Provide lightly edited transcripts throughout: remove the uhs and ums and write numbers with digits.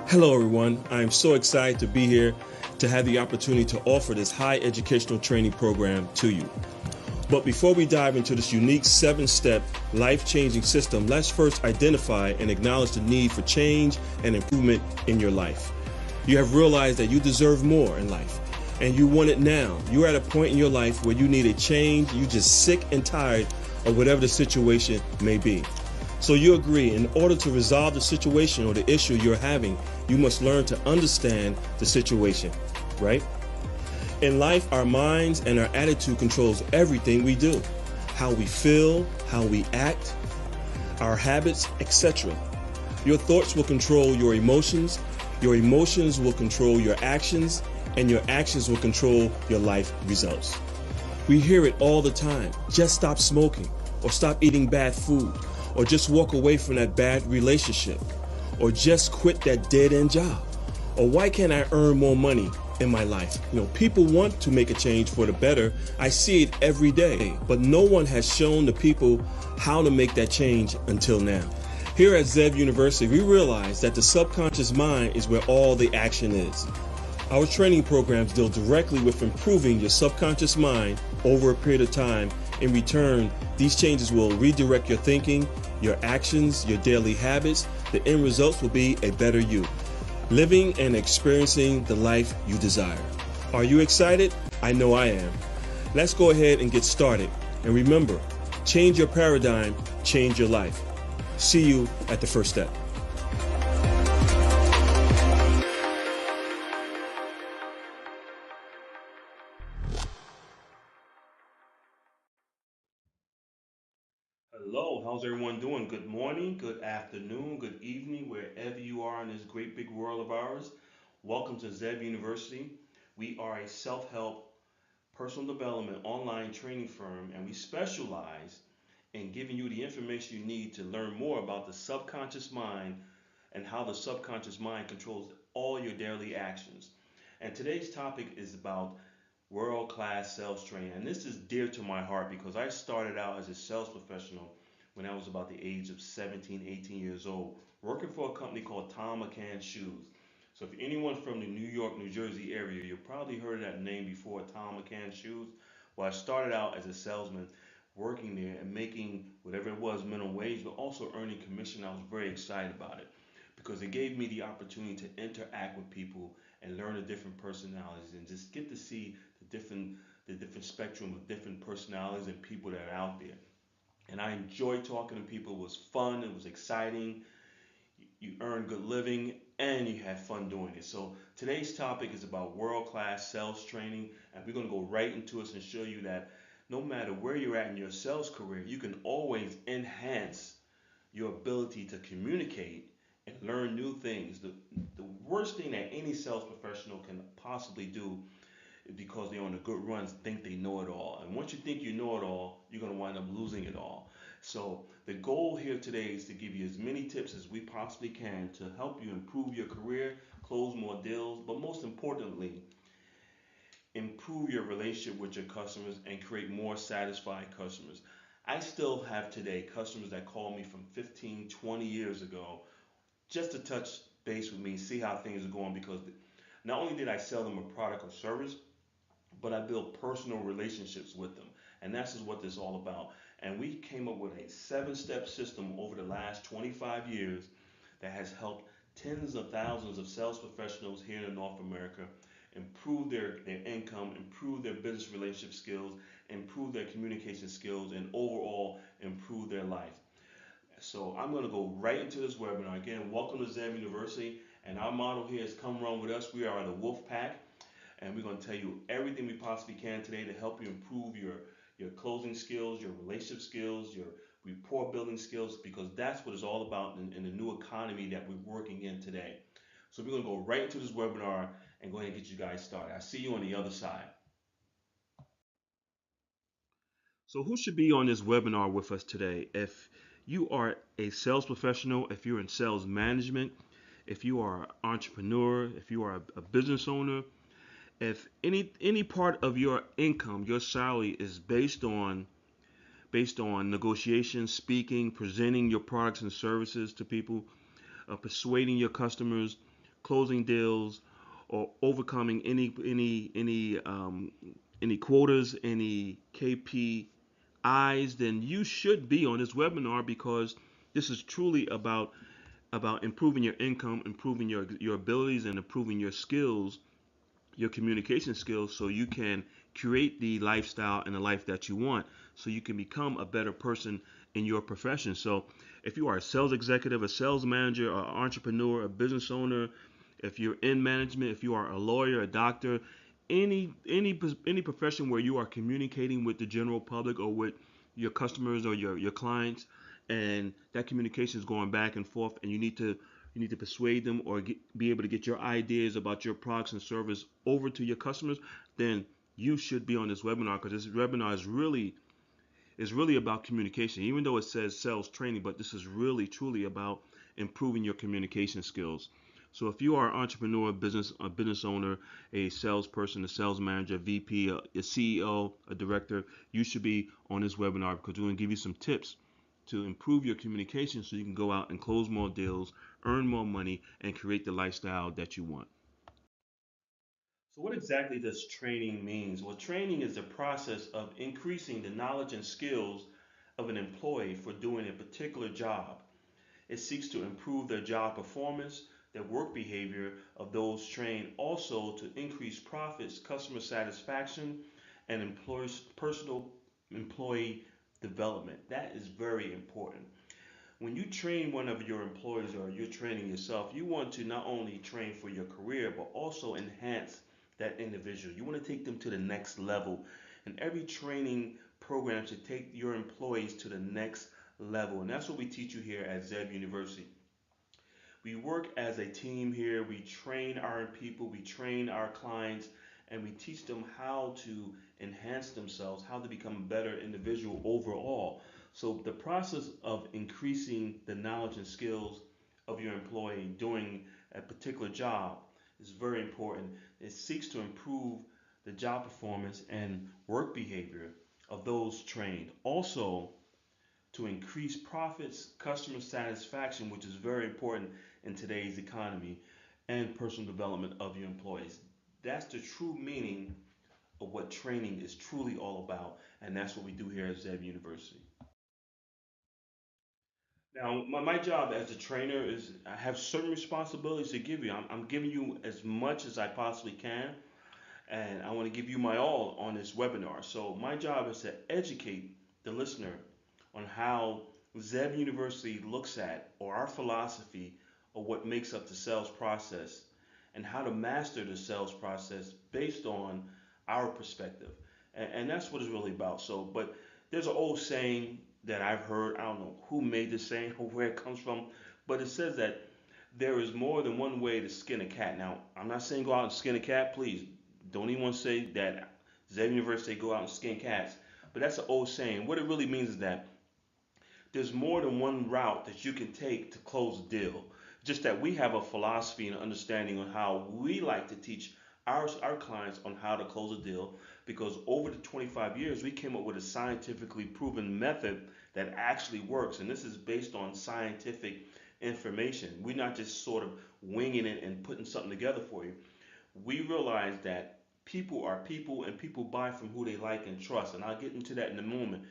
Hello, everyone. I am so excited to be here to have the opportunity to offer this high educational training program to you. But before we dive into this unique 7-step life-changing system, let's first identify and acknowledge the need for change and improvement in your life. You have realized that you deserve more in life, and you want it now. You're at a point in your life where you need a change. You're just sick and tired of whatever the situation may be. So you agree, in order to resolve the situation or the issue you're having, you must learn to understand the situation, right? In life, our minds and our attitude controls everything we do. How we feel, how we act, our habits, etc. Your thoughts will control your emotions will control your actions, and your actions will control your life results. We hear it all the time. Just stop smoking, or stop eating bad food, or just walk away from that bad relationship, or just quit that dead-end job, or why can't I earn more money in my life? People want to make a change for the better. I see it every day, but no one has shown the people how to make that change until now. Here at Zev University, we realize that the subconscious mind is where all the action is. Our training programs deal directly with improving your subconscious mind over a period of time. In return, these changes will redirect your thinking, your actions, your daily habits. The end results will be a better you, living and experiencing the life you desire. Are you excited? I know I am. Let's go ahead and get started. And remember, change your paradigm, change your life. See you at the first step. Hello, how's everyone doing? Good morning, good afternoon, good evening, wherever you are in this great big world of ours. Welcome to Zev University. We are a self-help personal development online training firm, and we specialize in giving you the information you need to learn more about the subconscious mind and how the subconscious mind controls all your daily actions. And today's topic is about world-class sales training. And this is dear to my heart because I started out as a sales professional when I was about the age of 17, 18 years old, working for a company called Tom McCann Shoes. So if anyone from the New York, New Jersey area, you've probably heard of that name before, Tom McCann Shoes. Well, I started out as a salesman working there and making whatever it was minimum wage, but also earning commission. I was very excited about it because it gave me the opportunity to interact with people and learn the different personalities and just get to see the different spectrum of different personalities and people that are out there. And I enjoyed talking to people. It was fun. It was exciting. You earned good living and you had fun doing it. So today's topic is about world-class sales training, and we're going to go right into it and show you that no matter where you're at in your sales career, you can always enhance your ability to communicate and learn new things. The worst thing that any sales professional can possibly do, because they're on a good run, think they know it all. And once you think you know it all, you're going to wind up losing it all. So the goal here today is to give you as many tips as we possibly can to help you improve your career, close more deals, but most importantly, improve your relationship with your customers and create more satisfied customers. I still have today customers that call me from 15, 20 years ago just to touch base with me, see how things are going, because not only did I sell them a product or service, but I built personal relationships with them. And that's just what this is all about. And we came up with a 7-step system over the last 25 years that has helped tens of thousands of sales professionals here in North America improve their income, improve their business relationship skills, improve their communication skills, and overall improve their life. So I'm going to go right into this webinar. Again, welcome to Zev University. And our motto here is come run with us. We are the Wolf Pack, and we're going to tell you everything we possibly can today to help you improve your closing skills, your relationship skills, your rapport building skills, because that's what it's all about in the new economy that we're working in today. So we're going to go right into this webinar and go ahead and get you guys started. I see you on the other side. So who should be on this webinar with us today? If you are a sales professional, if you're in sales management, if you are an entrepreneur, if you are a business owner, if any part of your income, your salary is based on negotiation, speaking, presenting your products and services to people, persuading your customers, closing deals, or overcoming any quotas, any KPIs, then you should be on this webinar, because this is truly about improving your income, improving your abilities, and improving your skills, your communication skills, so you can create the lifestyle and the life that you want, so you can become a better person in your profession. So if you are a sales executive, a sales manager, an entrepreneur, a business owner, if you're in management, if you are a lawyer, a doctor, any profession where you are communicating with the general public or with your customers or your clients, and that communication is going back and forth, and you need to persuade them, or be able to get your ideas about your products and service over to your customers, then you should be on this webinar, because this webinar is really about communication. Even though it says sales training, but this is really truly about improving your communication skills. So if you are an entrepreneur, a business owner, a salesperson, a sales manager, a VP, a CEO, a director, you should be on this webinar, because we're going to give you some tips to improve your communication, so you can go out and close more deals, earn more money, and create the lifestyle that you want. So what exactly does training mean? Well, training is the process of increasing the knowledge and skills of an employee for doing a particular job. It seeks to improve their job performance, their work behavior of those trained, also to increase profits, customer satisfaction, and employees' personal employee development. That is very important. When you train one of your employees, or you're training yourself, you want to not only train for your career, but also enhance that individual. You want to take them to the next level. And every training program should take your employees to the next level. And that's what we teach you here at Zeb University. We work as a team here. We train our people, we train our clients, and we teach them how to enhance themselves, how to become a better individual overall. So the process of increasing the knowledge and skills of your employee doing a particular job is very important. It seeks to improve the job performance and work behavior of those trained. Also, to increase profits, customer satisfaction, which is very important in today's economy, and personal development of your employees. That's the true meaning of what training is truly all about, and that's what we do here at Zeb University. Now, my job as a trainer is, I have certain responsibilities to give you. I'm giving you as much as I possibly can, and I want to give you my all on this webinar. So my job is to educate the listener on how Zeb University looks at, or our philosophy of what makes up the sales process, and how to master the sales process based on our perspective. And that's what it's really about. So, but there's an old saying that I've heard, I don't know who made this saying or where it comes from, but it says that there is more than one way to skin a cat. Now, I'm not saying go out and skin a cat, please. Don't even say that Zeb University go out and skin cats. But that's an old saying. What it really means is that there's more than one route that you can take to close a deal. Just that we have a philosophy and understanding on how we like to teach our clients on how to close a deal, because over the 25 years we came up with a scientifically proven method that actually works, and this is based on scientific information. We're not just sort of winging it and putting something together for you. We realize that people are people, and people buy from who they like and trust, and I'll get into that in a moment.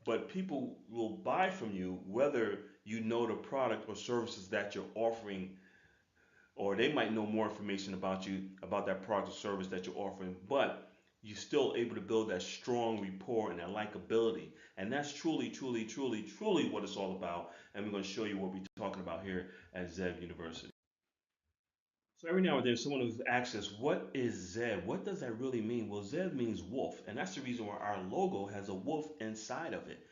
But people will buy from you whether you know the product or services that you're offering, or they might know more information about you, about that product or service that you're offering, but you're still able to build that strong rapport and that likability. And that's truly, truly, truly, truly what it's all about. And we're going to show you what we're talking about here at Zeb University. So every now and then, someone who asks us, "What is Zeb? What does that really mean?" Well, Zeb means wolf, and that's the reason why our logo has a wolf inside of it.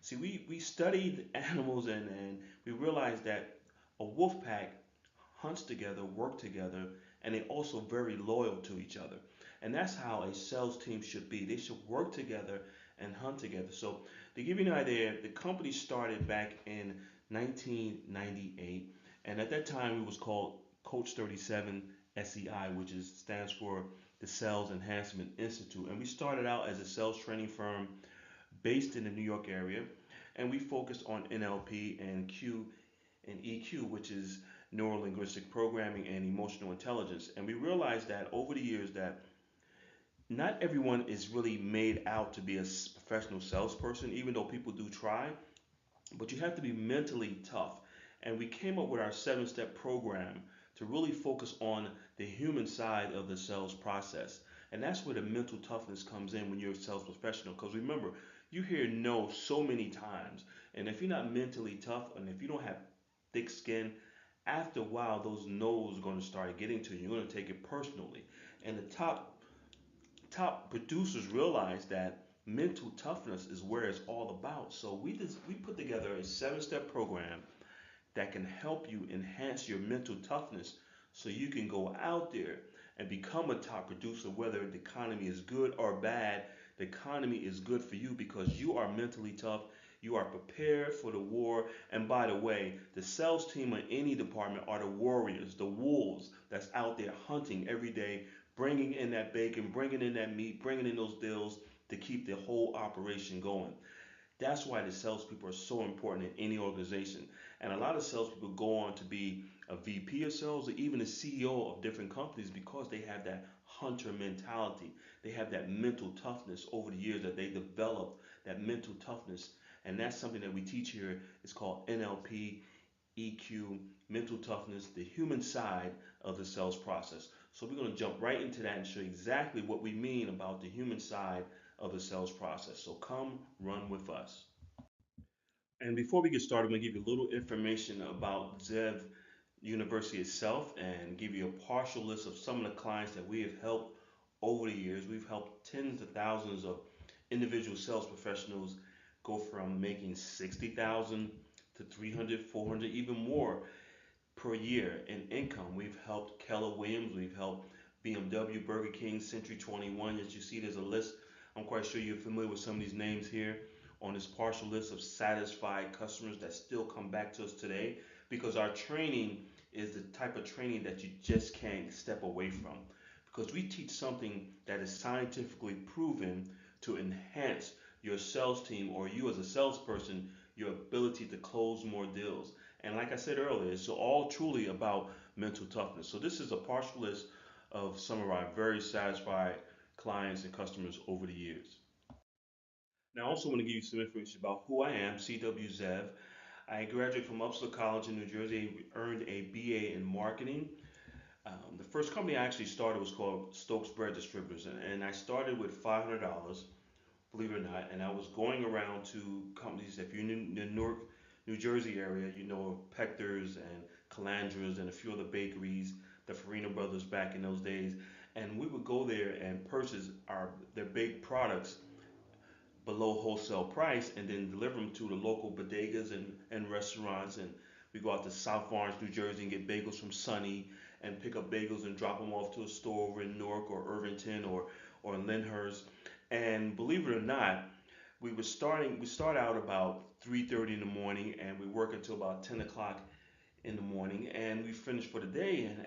See, we studied animals, and we realized that a wolf pack hunts together, work together, and they also very loyal to each other. And that's how a sales team should be. They should work together and hunt together. So to give you an idea, the company started back in 1998, and at that time it was called Coach 37 SEI, which stands for the Sales Enhancement Institute. And we started out as a sales training firm based in the New York area, and we focused on NLP and Q and EQ, which is neurolinguistic programming, and emotional intelligence. And we realized that over the years that not everyone is really made out to be a professional salesperson, even though people do try, but you have to be mentally tough. And we came up with our 7 step program to really focus on the human side of the sales process. And that's where the mental toughness comes in when you're a sales professional. Because remember, you hear no so many times. And if you're not mentally tough and if you don't have thick skin, after a while, those no's are going to start getting to you. You're going to take it personally. And the top producers realize that mental toughness is where it's all about. So we put together a 7 step program that can help you enhance your mental toughness so you can go out there and become a top producer, whether the economy is good or bad. The economy is good for you because you are mentally tough. You are prepared for the war. And by the way, the sales team in any department are the warriors, the wolves that's out there hunting every day, bringing in that bacon, bringing in that meat, bringing in those deals to keep the whole operation going. That's why the salespeople are so important in any organization. And a lot of salespeople go on to be a VP of sales or even a CEO of different companies because they have that hunter mentality. They have that mental toughness over the years that they develop, that mental toughness. And that's something that we teach here. It's called NLP, EQ, mental toughness, the human side of the sales process. So we're going to jump right into that and show you exactly what we mean about the human side of the sales process. So come run with us. And before we get started, I'm going to give you a little information about Zev University itself and give you a partial list of some of the clients that we have helped over the years. We've helped tens of thousands of individual sales professionals go from making 60,000 to 300, 400, even more per year in income. We've helped Keller Williams, we've helped BMW, Burger King, Century 21. As you see, there's a list. I'm quite sure you're familiar with some of these names here on this partial list of satisfied customers that still come back to us today because our training is the type of training that you just can't step away from because we teach something that is scientifically proven to enhance your sales team or you as a salesperson, your ability to close more deals. And like I said earlier, it's all truly about mental toughness. So this is a partial list of some of our very satisfied clients and customers over the years. Now, I also want to give you some information about who I am, C.W. Zev. I graduated from Upsala College in New Jersey, earned a BA in marketing. The first company I actually started was called Stokes Bread Distributors, and I started with $500, believe it or not, and I was going around to companies. If you're in the Newark, New Jersey area, you know of Pector's and Calandra's and a few other bakeries, the Farina Brothers back in those days, and we would go there and purchase their baked products below wholesale price and then deliver them to the local bodegas and restaurants. And we go out to South Orange, New Jersey and get bagels from Sunny and pick up bagels and drop them off to a store over in Newark or Irvington or Lyndhurst. And believe it or not, we start out about 3:30 in the morning and we work until about 10 o'clock in the morning and we finish for the day. And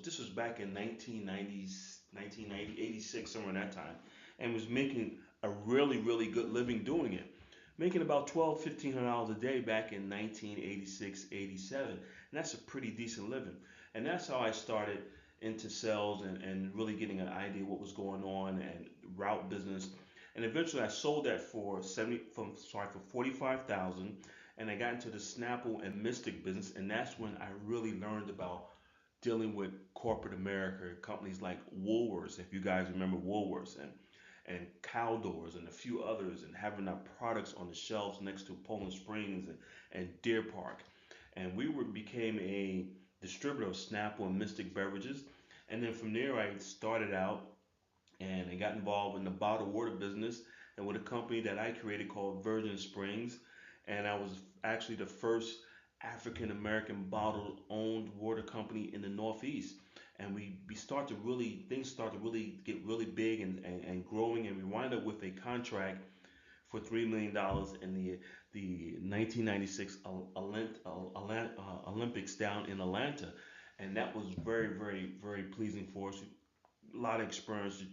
this was back in 1990s, 1990, 86, somewhere in that time, and was making a really, really good living doing it. Making about 12, $1,500 a day back in 1986, 87. And that's a pretty decent living. And that's how I started into sales and really getting an idea what was going on and route business. And eventually I sold that for 45,000 and I got into the Snapple and Mystic business and that's when I really learned about dealing with corporate America, companies like Woolworths, if you guys remember Woolworths, and Caldors and a few others, and having our products on the shelves next to Poland Springs and Deer Park. And became a distributor of Snapple and Mystic beverages. And then from there, I started out and I got involved in the bottled water business and with a company that I created called Virgin Springs. And I was actually the first African American bottled owned water company in the Northeast. And we start to really, things start to really get really big and growing. And we wind up with a contract for $3 million in the 1996 Olympics down in Atlanta. And that was very, very, very pleasing for us. A lot of experience, a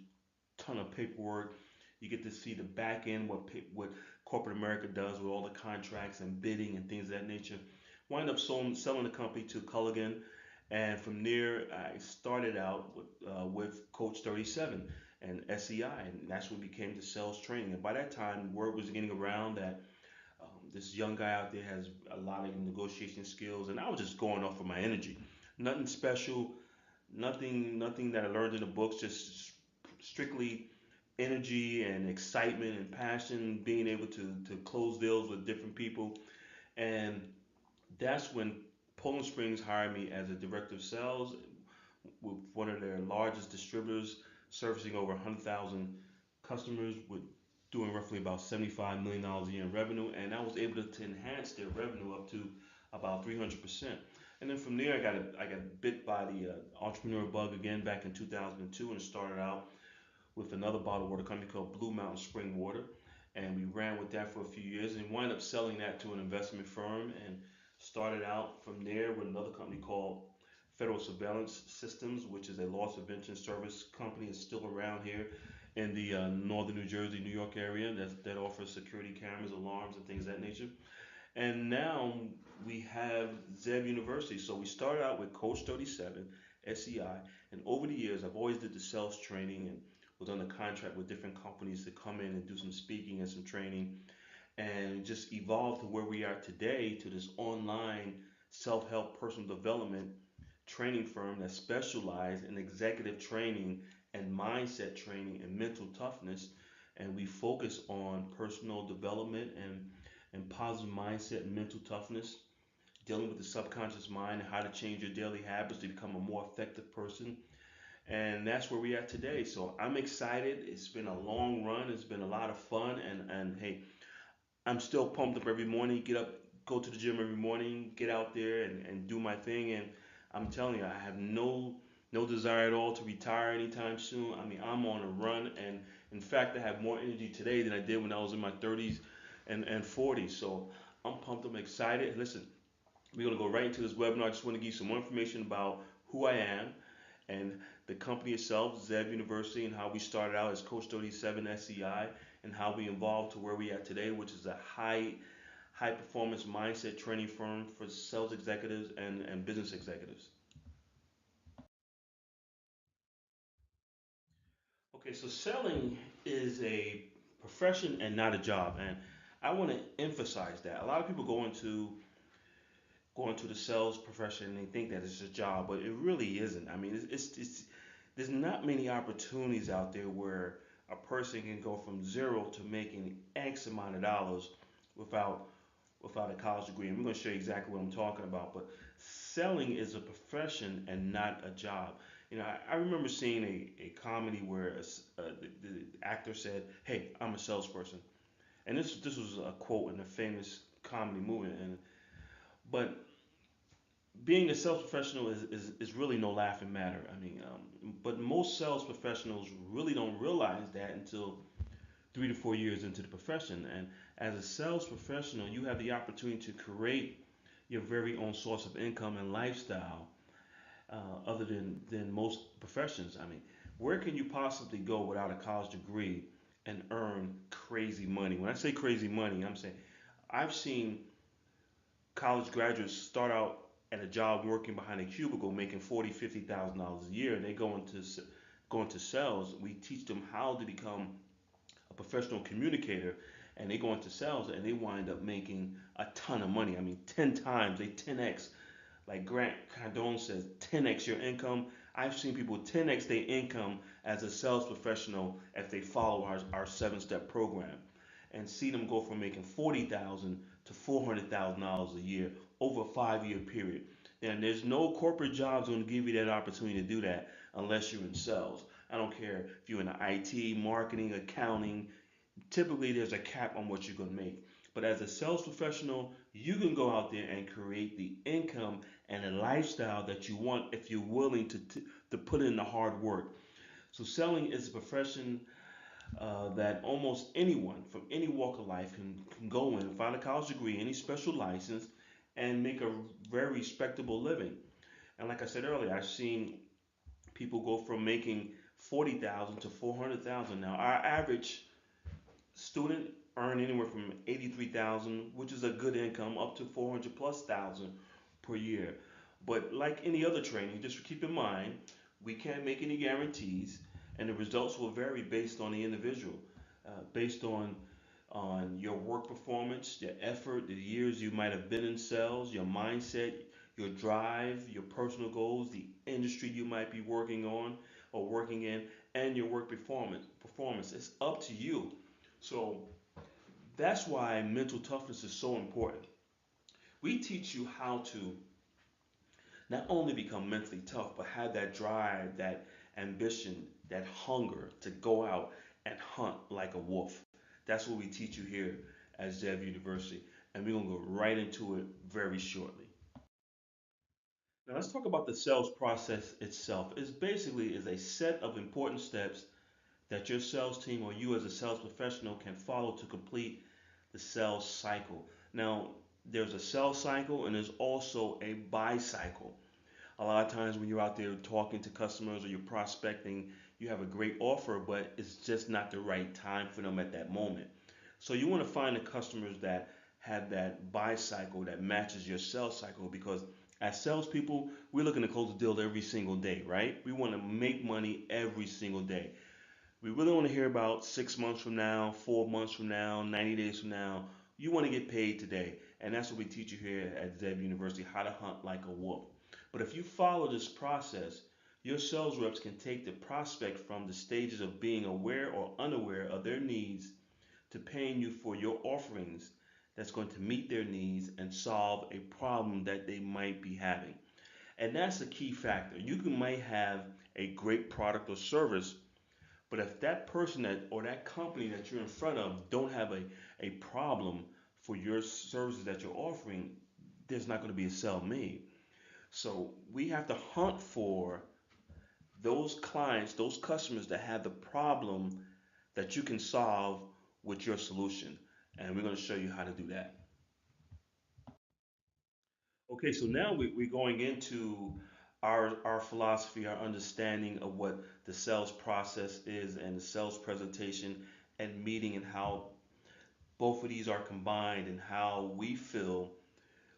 ton of paperwork. You get to see the back end, what corporate America does with all the contracts and bidding and things of that nature. Wind up selling the company to Culligan, and from there I started out with Coach 37 and SEI, and that's when it became the sales training. And by that time, word was getting around that this young guy out there has a lot of negotiation skills, and I was just going off of my energy. Nothing special, nothing that I learned in the books, just strictly energy and excitement and passion, being able to close deals with different people. And that's when Poland Springs hired me as a director of sales with one of their largest distributors, servicing over 100,000 customers with doing roughly about $75 million a year in revenue. And I was able to enhance their revenue up to about 300%. And then from there, I got bit by the entrepreneur bug again back in 2002 and started out with another bottled water company called Blue Mountain Spring Water. And we ran with that for a few years and wound up selling that to an investment firm and started out from there with another company called Federal Surveillance Systems, which is a loss prevention service company. It's still around here in the northern New Jersey, New York area that offers security cameras, alarms, and things of that nature. And now we have Zeb University. So we started out with Coach 37, SEI, and over the years I've always did the sales training and was on a contract with different companies to come in and do some speaking and some training and just evolved to where we are today to this online self-help personal development training firm that specializes in executive training and mindset training and mental toughness. And we focus on personal development and positive mindset and mental toughness, dealing with the subconscious mind and how to change your daily habits to become a more effective person. And that's where we're at today. So I'm excited. It's been a long run. It's been a lot of fun. And hey, I'm still pumped up every morning. Get up, go to the gym every morning, get out there and do my thing. And I'm telling you, I have no desire at all to retire anytime soon. I mean, I'm on a run, and in fact, I have more energy today than I did when I was in my 30s and 40s. So I'm pumped. I'm excited. Listen, we're gonna go right into this webinar. I just want to give you some more information about who I am and the company itself, Zeb University, and how we started out as Coach 37 SEI, and how we evolved to where we are today, which is a high performance mindset training firm for sales executives and business executives. Okay, so selling is a profession and not a job, and I want to emphasize that. A lot of people go into the sales profession and they think that it's a job, but it really isn't. I mean, it's there's not many opportunities out there where a person can go from zero to making X amount of dollars without without a college degree. And we're going to show you exactly what I'm talking about. But selling is a profession and not a job. I remember seeing a comedy where the actor said, "Hey, I'm a salesperson," and this was a quote in a famous comedy movie. And but being a sales professional is really no laughing matter. I mean, but most sales professionals really don't realize that until 3 to 4 years into the profession. And as a sales professional, you have the opportunity to create your very own source of income and lifestyle, other than most professions. I mean, where can you possibly go without a college degree and earn crazy money? When I say crazy money, I'm saying I've seen college graduates start out at a job working behind a cubicle making 40, $50,000 a year, and they go into sales. We teach them how to become a professional communicator, and they go into sales and they wind up making a ton of money. I mean, 10 times, they 10x. Like Grant Cardone says, 10x your income. I've seen people 10x their income as a sales professional if they follow our 7-step program, and see them go from making 40,000 to $400,000 a year over a 5-year period. And there's no corporate jobs going to give you that opportunity to do that unless you're in sales. I don't care if you're in IT, marketing, accounting. Typically, there's a cap on what you're going to make. But as a sales professional, you can go out there and create the income and a lifestyle that you want if you're willing to put in the hard work. So selling is a profession that almost anyone from any walk of life can go in, find a college degree, any special license, and make a very respectable living. And like I said earlier, I've seen people go from making 40,000 to 400,000. Now, our average student earn anywhere from 83,000, which is a good income, up to 400 plus thousand per year. But like any other training, just keep in mind, we can't make any guarantees, and the results will vary based on the individual, based on your work performance, your effort, the years you might have been in sales, your mindset, your drive, your personal goals, the industry you might be working on or working in, and your work performance. It's up to you. So that's why mental toughness is so important. We teach you how to not only become mentally tough, but have that drive, that ambition, that hunger to go out and hunt like a wolf. That's what we teach you here at Zev University. And we're going to go right into it very shortly. Now let's talk about the sales process itself. It's basically is a set of important steps that your sales team or you as a sales professional can follow to complete the sales cycle. Now, there's a sales cycle and there's also a buy cycle. A lot of times when you're out there talking to customers or you're prospecting, you have a great offer, but it's just not the right time for them at that moment. So you want to find the customers that have that buy cycle that matches your sales cycle because as salespeople, we're looking to close a deal every single day, right? We want to make money every single day. We really want to hear about 6 months from now, 4 months from now, 90 days from now. You want to get paid today. And that's what we teach you here at Zeb University, how to hunt like a wolf. But if you follow this process, your sales reps can take the prospect from the stages of being aware or unaware of their needs to paying you for your offerings that's going to meet their needs and solve a problem that they might be having. And that's a key factor. Might have a great product or service, but if that person that or that company that you're in front of don't have a problem for your services that you're offering, there's not going to be a sale made. So we have to hunt for those clients, those customers that have the problem that you can solve with your solution. And we're going to show you how to do that. Okay, so now we're going into our philosophy, our understanding of what the sales process is and the sales presentation and meeting and how both of these are combined and how we feel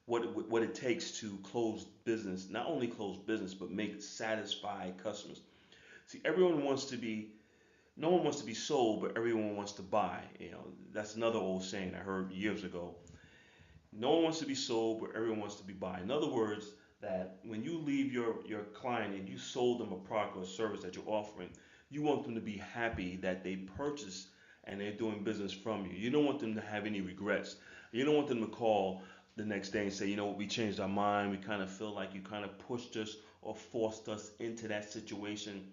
what it takes to close business, not only close business, but make satisfied customers. See, no one wants to be sold, but everyone wants to buy. That's another old saying I heard years ago. No one wants to be sold, but everyone wants to be bought. In other words, that when you leave your client and you sold them a product or a service that you're offering, you want them to be happy that they purchased and they're doing business from you. You don't want them to have any regrets. You don't want them to call the next day and say, we changed our mind. We kind of feel like you kind of pushed us or forced us into that situation.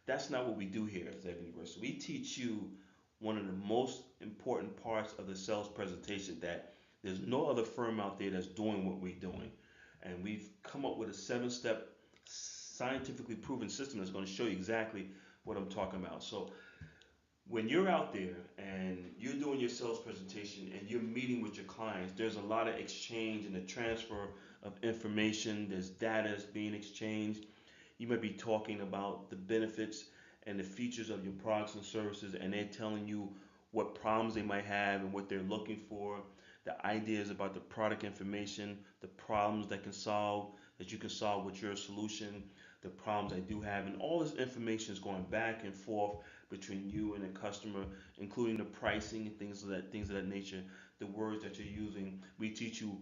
That's not what we do here at Zeb University. We teach you one of the most important parts of the sales presentation that there's no other firm out there that's doing what we're doing. And we've come up with a 7 step scientifically proven system that's going to show you exactly what I'm talking about. So when you're out there and you're doing your sales presentation and you're meeting with your clients, there's a lot of exchange and the transfer of information. There's data that's being exchanged. You might be talking about the benefits and the features of your products and services, and they're telling you what problems they might have and what they're looking for, the ideas about the product information, the problems that you can solve with your solution, the problems I do have, and all this information is going back and forth between you and the customer, including the pricing and things of that nature, the words that you're using. We teach you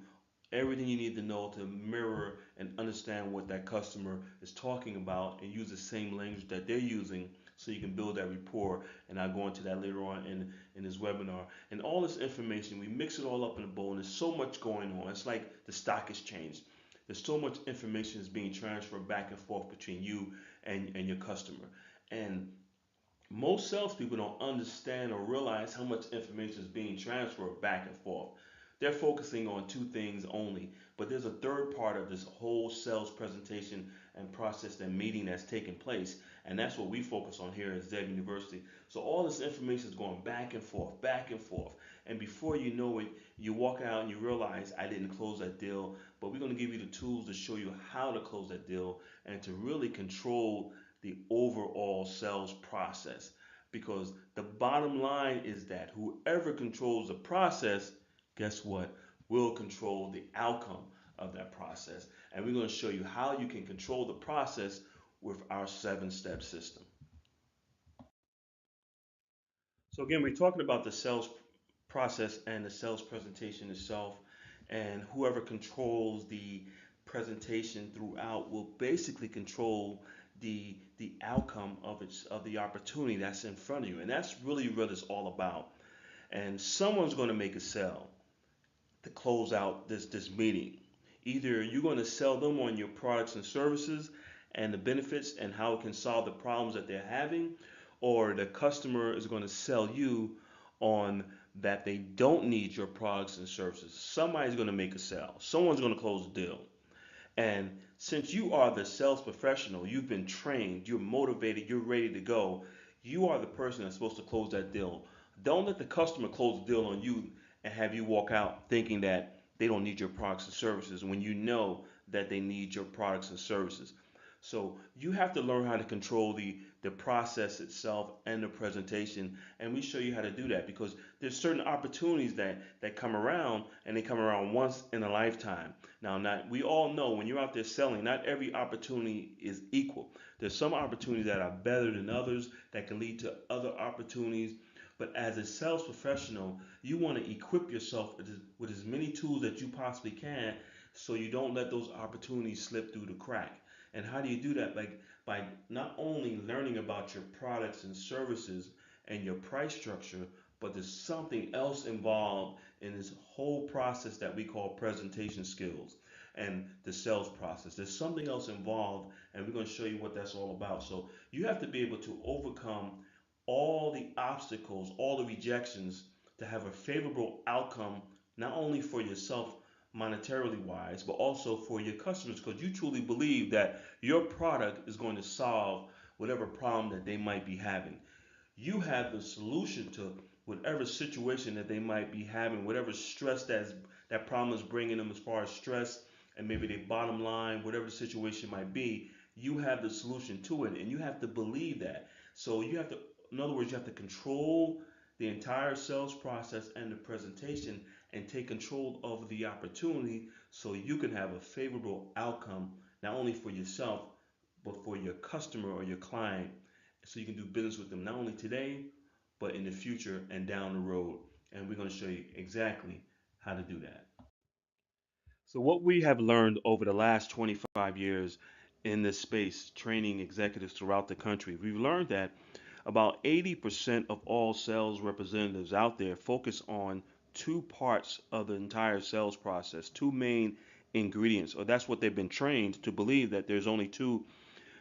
everything you need to know to mirror and understand what that customer is talking about and use the same language that they're using so you can build that rapport. And I'll go into that later on in this webinar. And all this information, we mix it all up in a bowl, and there's so much going on. It's like the stock exchange. There's so much information is being transferred back and forth between you and your customer. And most salespeople don't understand or realize how much information is being transferred back and forth. They're focusing on two things only, but there's a third part of this whole sales presentation and process and meeting that's taking place, and that's what we focus on here at Zeb University. So all this information is going back and forth, and before you know it, you walk out and you realize I didn't close that deal, but we're going to give you the tools to show you how to close that deal and to really control the overall sales process. because the bottom line is that whoever controls the process, guess what, will control the outcome of that process. And we're going to show you how you can control the process with our 7-step system. So again, we're talking about the sales process and the sales presentation itself, and whoever controls the presentation throughout will basically control the outcome of the opportunity that's in front of you, and that's really what it's all about. And someone's going to make a sale to close out this meeting. Either you're going to sell them on your products and services and the benefits and how it can solve the problems that they're having, or the customer is going to sell you on that they don't need your products and services. Somebody's going to make a sale. Someone's going to close the deal. And since you are the sales professional, you've been trained, you're motivated, you're ready to go, you are the person that's supposed to close that deal. Don't let the customer close the deal on you and have you walk out thinking that they don't need your products and services when you know that they need your products and services. So you have to learn how to control the process itself and the presentation, and we show you how to do that because there's certain opportunities that come around, and they come around once in a lifetime. Now, not we all know when you're out there selling, not every opportunity is equal. There's some opportunities that are better than others that can lead to other opportunities. But as a sales professional, you want to equip yourself with as many tools that you possibly can so you don't let those opportunities slip through the crack. And how do you do that? Like by not only learning about your products and services and your price structure, but there's something else involved in this whole process that we call presentation skills and the sales process. There's something else involved, and we're going to show you what that's all about. So you have to be able to overcome all the obstacles, all the rejections to have a favorable outcome, not only for yourself monetarily wise, but also for your customers, because you truly believe that your product is going to solve whatever problem that they might be having. You have the solution to whatever situation that they might be having, whatever stress that problem is bringing them as far as stress and maybe their bottom line, whatever the situation might be. You have the solution to it, and you have to believe that. So you have to, in other words, you have to control the entire sales process and the presentation and take control of the opportunity so you can have a favorable outcome not only for yourself but for your customer or your client, so you can do business with them not only today but in the future and down the road. And we're going to show you exactly how to do that. So what we have learned over the last 25 years in this space, training executives throughout the country, we've learned that about 80% of all sales representatives out there focus on two parts of the entire sales process, two main ingredients, or that's what they've been trained to believe, that there's only two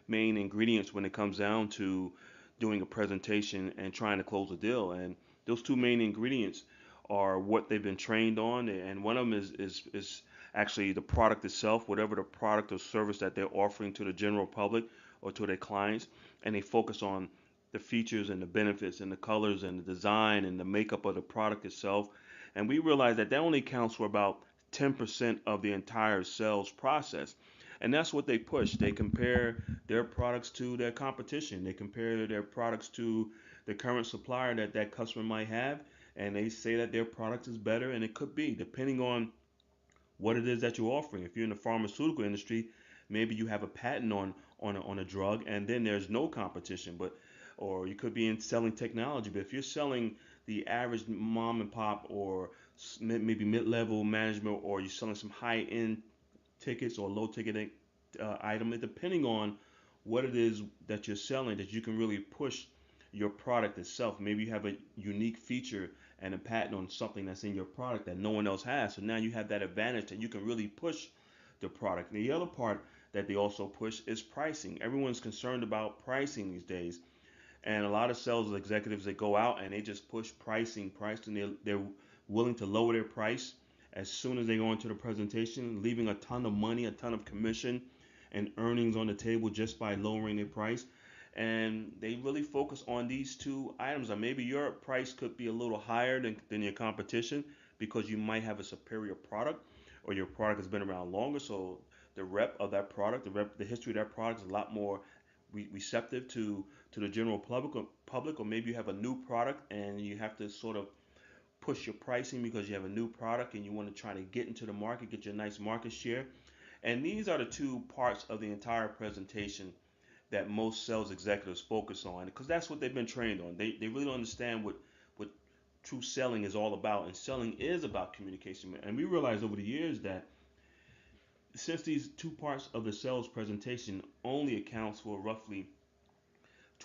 main ingredients when it comes down to doing a presentation and trying to close a deal. And those two main ingredients are what they've been trained on, and one of them is actually the product itself, whatever the product or service that they're offering to the general public or to their clients, and they focus on the features and the benefits and the colors and the design and the makeup of the product itself. And we realize that that only counts for about 10% of the entire sales process. And that's what they push. They compare their products to their competition. They compare their products to the current supplier that that customer might have, and they say that their product is better, and it could be, depending on what it is that you're offering. If you're in the pharmaceutical industry, maybe you have a patent on a drug, and then there's no competition. But or you could be in selling technology. But if you're selling the average mom and pop, or maybe mid-level management, or you're selling some high-end tickets or low ticket item, depending on what it is that you're selling, that you can really push your product itself. Maybe you have a unique feature and a patent on something that's in your product that no one else has. So now you have that advantage that you can really push the product. And the other part that they also push is pricing. Everyone's concerned about pricing these days. And a lot of sales executives, they go out and they just push pricing. They're willing to lower their price as soon as they go into the presentation, leaving a ton of money, a ton of commission and earnings on the table just by lowering their price. And they really focus on these two items. Or maybe your price could be a little higher than your competition because you might have a superior product, or your product has been around longer. So the rep of that product, the history of that product is a lot more receptive to the general public, or maybe you have a new product and you have to sort of push your pricing because you have a new product and you want to try to get into the market, get your nice market share. And these are the two parts of the entire presentation that most sales executives focus on because that's what they've been trained on. They really don't understand what true selling is all about, and selling is about communication. And we realized over the years that since these two parts of the sales presentation only accounts for roughly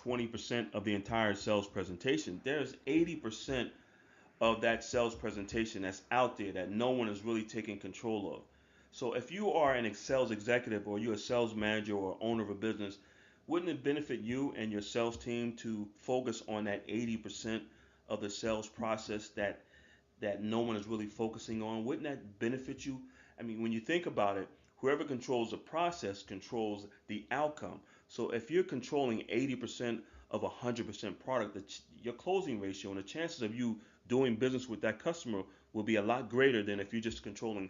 20% of the entire sales presentation, there's 80% of that sales presentation that's out there that no one is really taking control of. So if you are an sales executive or you're a sales manager or owner of a business, wouldn't it benefit you and your sales team to focus on that 80% of the sales process that no one is really focusing on? Wouldn't that benefit you? I mean, when you think about it, whoever controls the process controls the outcome. So if you're controlling 80% of 100% product, your closing ratio and the chances of you doing business with that customer will be a lot greater than if you're just controlling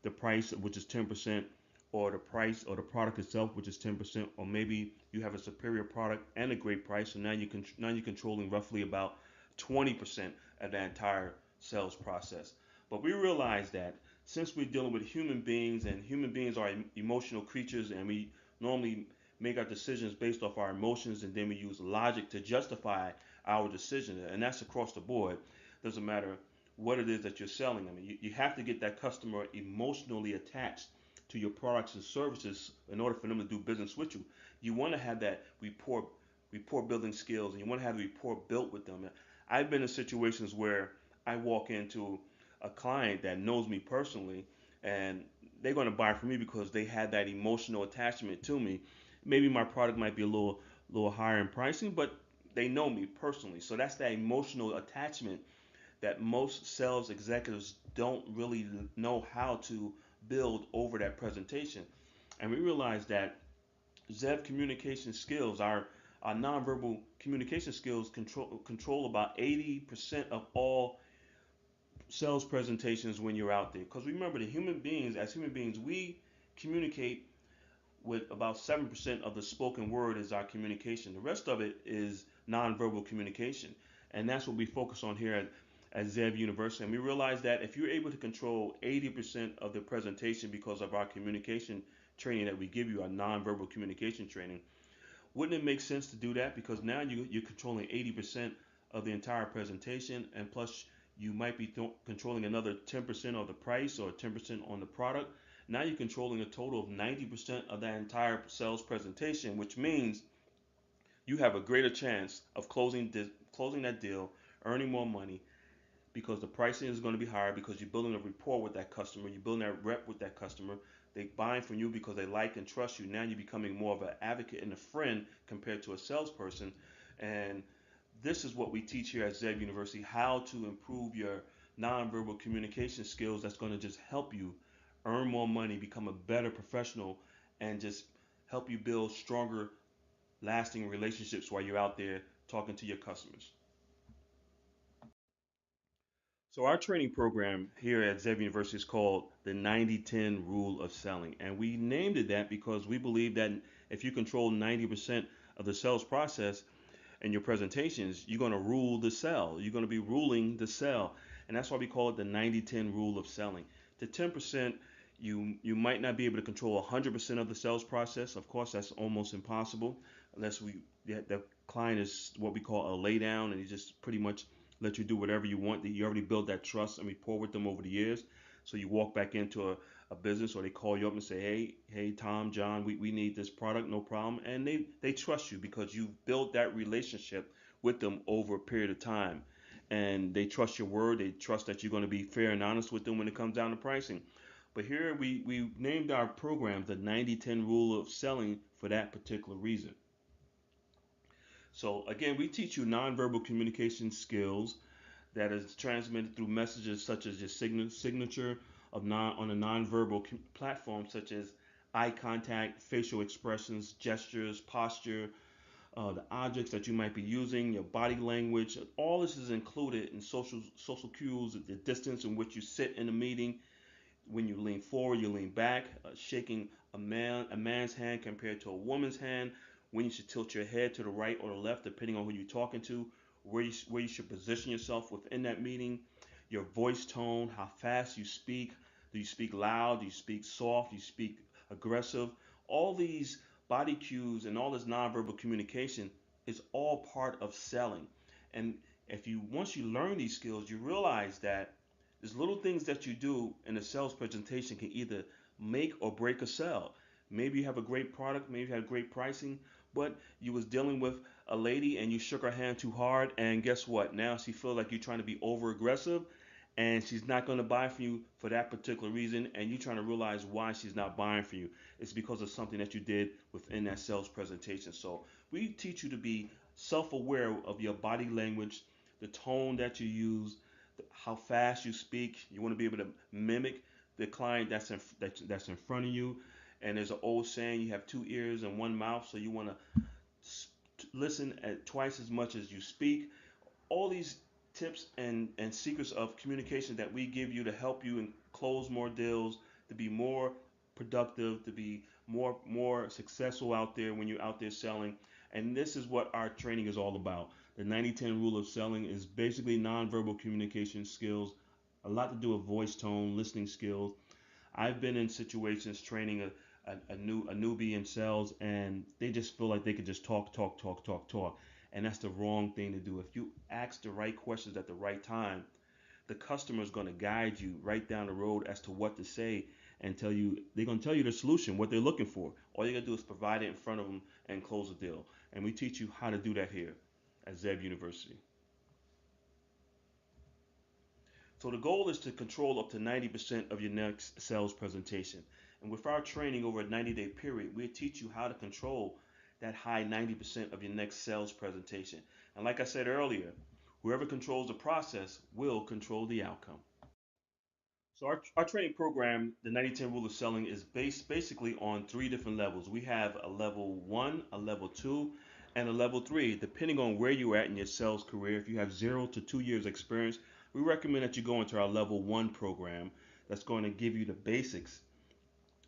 the price, which is 10%, or the price or the product itself, which is 10%, or maybe you have a superior product and a great price, so now you're controlling roughly about 20% of the entire sales process. But we realize that since we're dealing with human beings, and human beings are emotional creatures, and we normally make our decisions based off our emotions, and then we use logic to justify our decision, and that's across the board. Doesn't matter what it is that you're selling. I mean, you have to get that customer emotionally attached to your products and services in order for them to do business with you. You want to have that rapport building skills, and you want to have the rapport built with them. I've been in situations where I walk into a client that knows me personally, and they're going to buy from me because they had that emotional attachment to me. Maybe my product might be a little higher in pricing, but they know me personally. So that's that emotional attachment that most sales executives don't really know how to build over that presentation. And we realize that ZEV communication skills, our nonverbal communication skills, control about 80% of all sales presentations when you're out there. Because remember, as human beings, we communicate with about 7% of the spoken word is our communication. The rest of it is nonverbal communication. And that's what we focus on here at ZEV University. And we realize that if you're able to control 80% of the presentation because of our communication training that we give you, our nonverbal communication training, wouldn't it make sense to do that? Because now you're controlling 80% of the entire presentation, and plus you might be controlling another 10% of the price or 10% on the product. Now you're controlling a total of 90% of that entire sales presentation, which means you have a greater chance of closing that deal, earning more money, because the pricing is going to be higher, because you're building a rapport with that customer, you're building that rep with that customer. They buying from you because they like and trust you. Now you're becoming more of an advocate and a friend compared to a salesperson. And this is what we teach here at ZEV University: how to improve your nonverbal communication skills. That's going to just help you earn more money, become a better professional, and just help you build stronger, lasting relationships while you're out there talking to your customers. So our training program here at ZEV University is called the 90-10 Rule of Selling. And we named it that because we believe that if you control 90% of the sales process in your presentations, you're going to rule the sell. You're going to be ruling the sell. And that's why we call it the 90-10 Rule of Selling. The 10%, you might not be able to control 100% of the sales process. Of course, that's almost impossible unless the client is what we call a lay down, and he just pretty much let you do whatever you want. You already built that trust and rapport with them over the years. So you walk back into a business, or they call you up and say, hey, Tom, John, we need this product, no problem. And they trust you because you've built that relationship with them over a period of time. And they trust your word. They trust that you're going to be fair and honest with them when it comes down to pricing. But here we named our program the 90-10 Rule of Selling for that particular reason. So again, we teach you nonverbal communication skills that is transmitted through messages such as your signature on a nonverbal platform, such as eye contact, facial expressions, gestures, posture, the objects that you might be using, your body language. All this is included in social cues, the distance in which you sit in a meeting. When you lean forward, you lean back, shaking a man's hand compared to a woman's hand, when you should tilt your head to the right or the left, depending on who you're talking to, where you should position yourself within that meeting, your voice tone, how fast you speak. Do you speak loud? Do you speak soft? Do you speak aggressive? All these body cues and all this nonverbal communication is all part of selling. And if you once you learn these skills, you realize that there's little things that you do in a sales presentation can either make or break a sale. Maybe you have a great product, maybe you have great pricing, but you was dealing with a lady and you shook her hand too hard, and guess what? Now she feels like you're trying to be over aggressive, and she's not going to buy from you for that particular reason, and you're trying to realize why she's not buying from you. It's because of something that you did within that sales presentation. So we teach you to be self-aware of your body language, the tone that you use, how fast you speak. You want to be able to mimic the client that's in front of you. And there's an old saying: you have two ears and one mouth, so you want to listen at twice as much as you speak. All these tips and secrets of communication that we give you to help you and close more deals, to be more productive, to be more successful out there when you're out there selling. And this is what our training is all about. The 90-10 rule of selling is basically nonverbal communication skills, a lot to do with voice tone, listening skills. I've been in situations training a newbie in sales, and they just feel like they could just talk, talk, talk, talk, talk, and that's the wrong thing to do. If you ask the right questions at the right time, the customer is going to guide you right down the road as to what to say and tell you. They're going to tell you the solution, what they're looking for. All you got to do is provide it in front of them and close the deal. And we teach you how to do that here at Zeb University. So the goal is to control up to 90% of your next sales presentation. And with our training over a 90-day period, we teach you how to control that high 90% of your next sales presentation. And like I said earlier, whoever controls the process will control the outcome. So our training program, the 90-10 rule of selling, is based basically on three different levels. We have a level one, a level two, and a level three, depending on where you're at in your sales career. If you have 0 to 2 years experience, we recommend that you go into our level one program. That's going to give you the basics,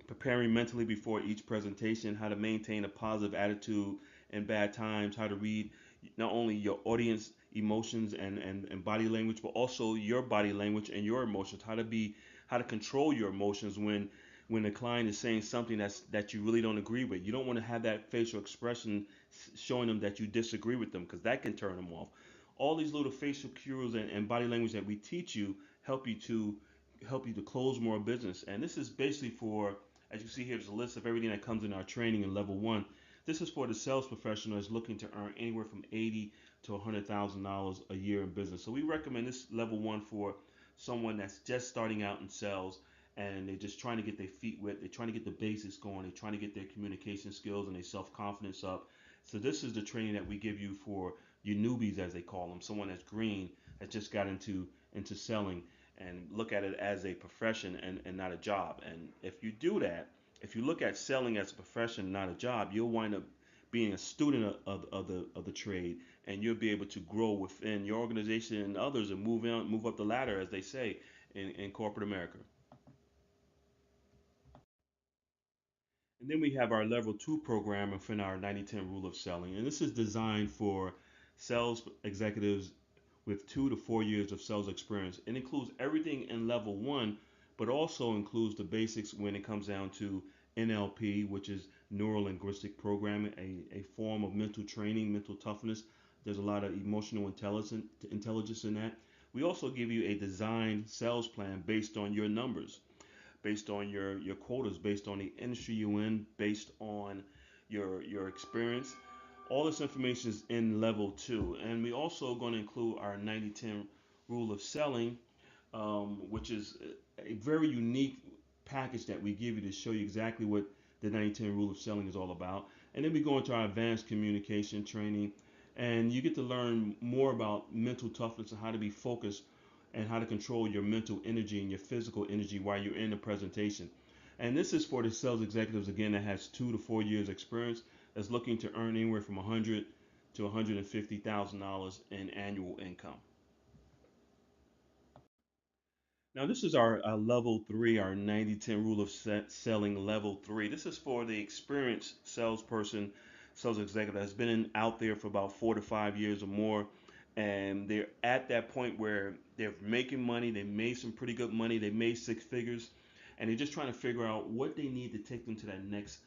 preparing mentally before each presentation, how to maintain a positive attitude in bad times, how to read not only your audience emotions and body language, but also your body language and your emotions, how to control your emotions when the client is saying something that you really don't agree with. You don't want to have that facial expression showing them that you disagree with them, because that can turn them off. All these little facial cues and body language that we teach you help you to close more business. And this is basically for, as you see here, there's a list of everything that comes in our training in level one. This is for the sales professional that's looking to earn anywhere from $80,000 to $100,000 a year in business. So we recommend this level one for someone that's just starting out in sales, and they're just trying to get their feet wet. They're trying to get the basics going. They're trying to get their communication skills and their self-confidence up. So this is the training that we give you for your newbies, as they call them, someone that's green, that just got into selling, and look at it as a profession and not a job. And if you do that, if you look at selling as a profession, not a job, you'll wind up being a student of the trade, and you'll be able to grow within your organization and others, and move up the ladder, as they say in corporate America. And then we have our level two program within our 90-10 rule of selling. And this is designed for sales executives with 2 to 4 years of sales experience. It includes everything in level one, but also includes the basics when it comes down to NLP, which is neuro linguistic programming, a form of mental training, mental toughness. There's a lot of emotional intelligence in that. We also give you a designed sales plan based on your numbers, based on your quotas, based on the industry you're in, based on your experience. All this information is in level two, and we also going to include our 90-10 rule of selling, which is a very unique package that we give you to show you exactly what the 90-10 rule of selling is all about. And then we go into our advanced communication training, and you get to learn more about mental toughness and how to be focused and how to control your mental energy and your physical energy while you're in the presentation. And this is for the sales executives, again, that has 2 to 4 years experience, that's looking to earn anywhere from $100,000 to $150,000 in annual income. Now, this is our level three, our 90-10 rule of selling level three. This is for the experienced salesperson sales executive that's been out there for about 4 to 5 years or more, and they're at that point where they're making money. They made some pretty good money. They made six figures, and they're just trying to figure out what they need to take them to that next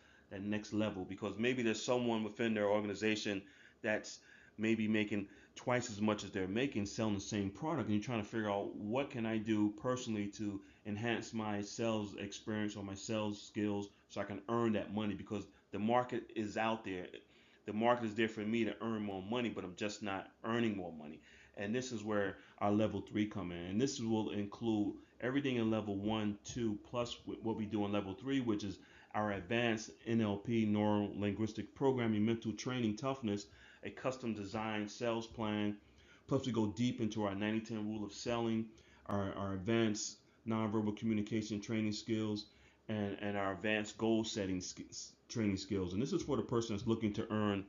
level, because maybe there's someone within their organization that's maybe making twice as much as they're making selling the same product, and you're trying to figure out what can I do personally to enhance my sales experience or my sales skills so I can earn that money, because the market is out there. The market is there for me to earn more money, but I'm just not earning more money. And this is where our level three come in. And this will include everything in level one, two, plus what we do in level three, which is our advanced NLP, neuro linguistic programming, mental training, toughness, a custom designed sales plan. Plus, we go deep into our 90-10 rule of selling, our advanced nonverbal communication training skills, and our advanced goal setting training skills. And this is for the person that's looking to earn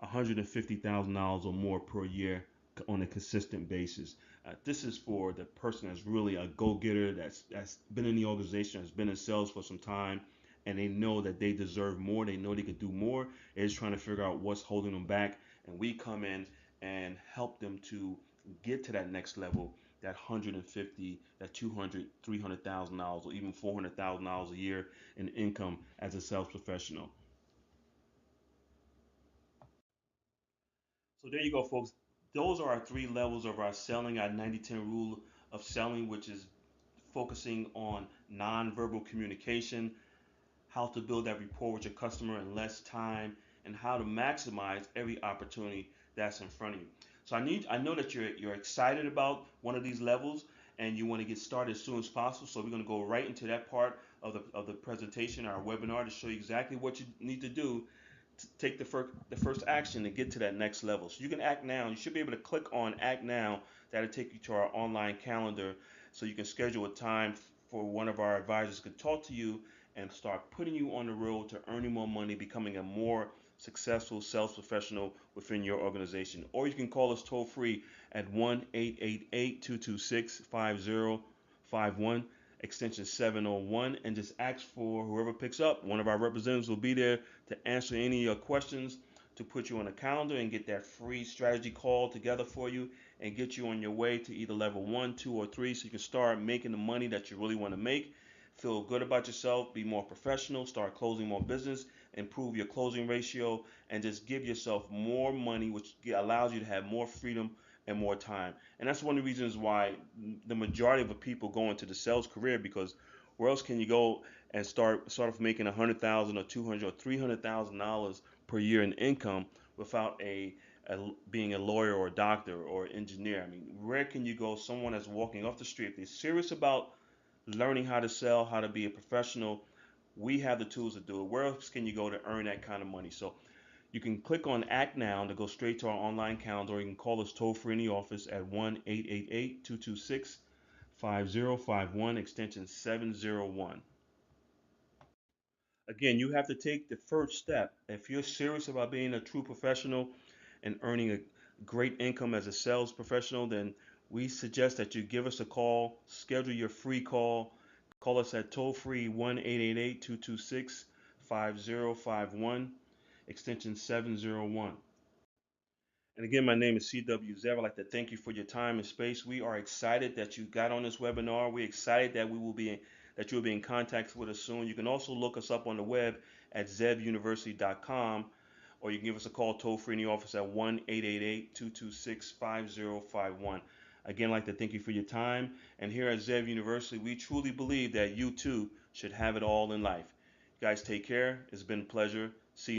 $150,000 or more per year on a consistent basis. This is for the person that's really a go-getter, that's been in the organization, has been in sales for some time, and they know that they deserve more. They know they could do more. They're just trying to figure out what's holding them back, and we come in and help them to get to that next level, that 150, that 200, $300,000, or even $400,000 a year in income as a sales professional. So there you go, folks. Those are our three levels of our selling, our 90-10 rule of selling, which is focusing on nonverbal communication, how to build that rapport with your customer in less time, and how to maximize every opportunity that's in front of you. So I know that you're excited about one of these levels and you want to get started as soon as possible. So we're going to go right into that part of the presentation, our webinar, to show you exactly what you need to do to take the first action to get to that next level. So you can act now. You should be able to click on Act Now. That'll take you to our online calendar, so you can schedule a time for one of our advisors to talk to you and start putting you on the road to earning more money, becoming a more successful sales professional within your organization. Or you can call us toll free at 1-888-226-5051, extension 701, and just ask for whoever picks up. One of our representatives will be there to answer any questions, to put you on the calendar and get that free strategy call together for you and get you on your way to either level one, two, or three, so you can start making the money that you really want to make, feel good about yourself, be more professional, start closing more business, improve your closing ratio, and just give yourself more money, which allows you to have more freedom and more time. And that's one of the reasons why the majority of the people go into the sales career, because where else can you go and start off making 100,000 or 200 or $300,000 per year in income without being a lawyer or a doctor or engineer? I mean, where can you go? Someone that's walking off the street, if they're serious about learning how to sell, how to be a professional, we have the tools to do it. Where else can you go to earn that kind of money? So you can click on Act Now to go straight to our online calendar, or you can call us toll free in the office at 1-888-226-5051, extension 701. Again, you have to take the first step. If you're serious about being a true professional and earning a great income as a sales professional, then we suggest that you give us a call, schedule your free call. Call us at toll free 1-888-226-5051, extension 701. And again, my name is CW Zev. I'd like to thank you for your time and space. We are excited that you got on this webinar. We're excited that you'll be in contact with us soon. You can also look us up on the web at zevuniversity.com, or you can give us a call toll free in the office at 1-888-226-5051. Again, I'd like to thank you for your time. And here at Zev University, we truly believe that you too should have it all in life. You guys take care. It's been a pleasure. See you.